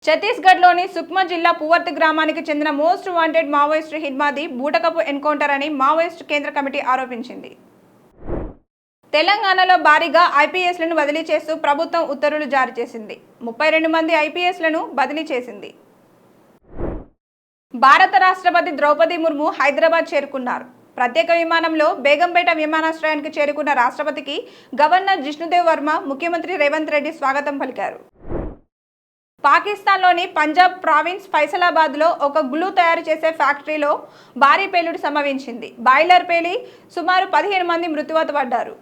ఛత్తీస్గఢ్లోని సుక్మా జిల్లా పువర్తి గ్రామానికి చెందిన మోస్ట్ వాంటెడ్ మావోయిస్ట్ హిడ్మాది బూటకపు ఎన్కౌంటర్ అని మావోయిస్ట్ కేంద్ర కమిటీ ఆరోపించింది. తెలంగాణలో భారీగా ఐపీఎస్లను బదిలీ చేస్తూ ప్రభుత్వం ఉత్తర్వులు జారీ చేసింది. 32 మంది ఐపీఎస్లను బదిలీ చేసింది. భారత రాష్ట్రపతి ద్రౌపది ముర్ము హైదరాబాద్ చేరుకున్నారు. ప్రత్యేక విమానంలో బేగంపేట విమానాశ్రయానికి చేరుకున్న రాష్ట్రపతికి గవర్నర్ జిష్ణుదేవ్ వర్మ, ముఖ్యమంత్రి రేవంత్ రెడ్డి స్వాగతం పలికారు. పాకిస్తాన్లోని పంజాబ్ ప్రావిన్స్ ఫైసలాబాద్లో ఒక గ్లూ తయారు చేసే ఫ్యాక్టరీలో భారీ పేలుడు సంభవించింది. బాయిలర్ పేలి సుమారు 15 మంది మృత్యువాత పడ్డారు.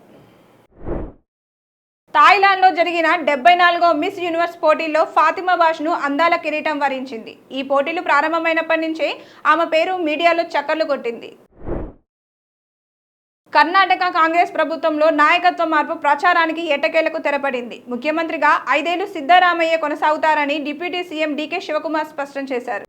థాయిలాండ్లో జరిగిన 74వ మిస్ యూనివర్స్ పోటీల్లో ఫాతిమా బాష్ను అందాల కిరీటం వరించింది. ఈ పోటీలు ప్రారంభమైనప్పటి నుంచే ఆమె పేరు మీడియాలో చక్కర్లు కొట్టింది. కర్ణాటక కాంగ్రెస్ ప్రభుత్వంలో నాయకత్వ మార్పు ప్రచారానికి ఎట్టకేలకు తెరపడింది. ముఖ్యమంత్రిగా 5 ఏళ్లు సిద్ధరామయ్య కొనసాగుతారని డిప్యూటీ సీఎం డీకే శివకుమార్ స్పష్టం చేశారు.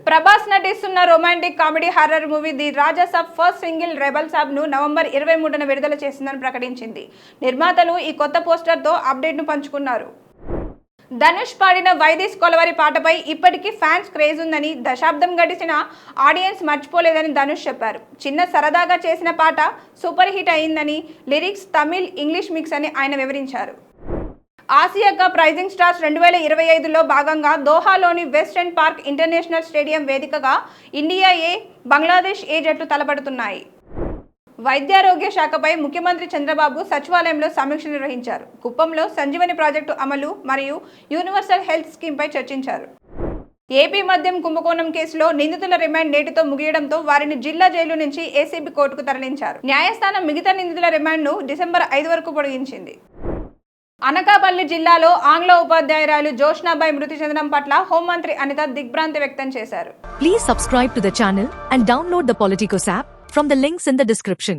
ప్రభాస్ నటిస్తున్న romantic comedy horror movie the Raja Saab first single rebel Saab ను నవంబర్ 23న విడుదల చేసిందని ప్రకటించింది. నిర్మాతలు ఈ కొత్త పోస్టర్తో అప్డేట్ను పంచుకున్నారు. ధనుష్ పాడిన వైదేశ్ కొలవరి పాటపై ఇప్పటికీ ఫ్యాన్స్ క్రేజ్ ఉందని, దశాబ్దం గడిచిన ఆడియన్స్ మర్చిపోలేదని ధనుష్ చెప్పారు. చిన్న సరదాగా చేసిన పాట సూపర్ హిట్ అయిందని, లిరిక్స్ తమిళ్, ఇంగ్లీష్ మిక్స్ అని ఆయన వివరించారు. ఆసియా కప్ రైజింగ్ స్టార్స్ 2025లో భాగంగా దోహాలోని వెస్టర్న్ పార్క్ ఇంటర్నేషనల్ స్టేడియం వేదికగా ఇండియా ఏ, బంగ్లాదేశ్ ఏ జట్లు తలపడుతున్నాయి. వైద్యారోగ్య శాఖపై ముఖ్యమంత్రి చంద్రబాబు సచివాలయంలో సమీక్ష నిర్వహించారు. కుప్పంలో సంజీవని ప్రాజెక్టు అమలు మరియు యూనివర్సల్ హెల్త్ స్కీమ్పై చర్చించారు. ఏపీ మద్యం కుంభకోణం కేసులో నిందితుల రిమాండ్ నేటితో ముగియడంతో వారిని జిల్లా జైలు నుంచి ఏసీబీ కోర్టుకు తరలించారు. న్యాయస్థానం మిగతా నిందితుల రిమాండ్ను డిసెంబర్ 5 వరకు పొడిగించింది. అనకాపల్లి జిల్లాలో ఆంగ్ల ఉపాధ్యాయురాలు జోష్నాబాయ్ మృతి చెందడం పట్ల హోంమంత్రి అనిత దిగ్భ్రాంతి వ్యక్తం చేశారు. Please subscribe to the channel and download the Politicos app from the links in the description.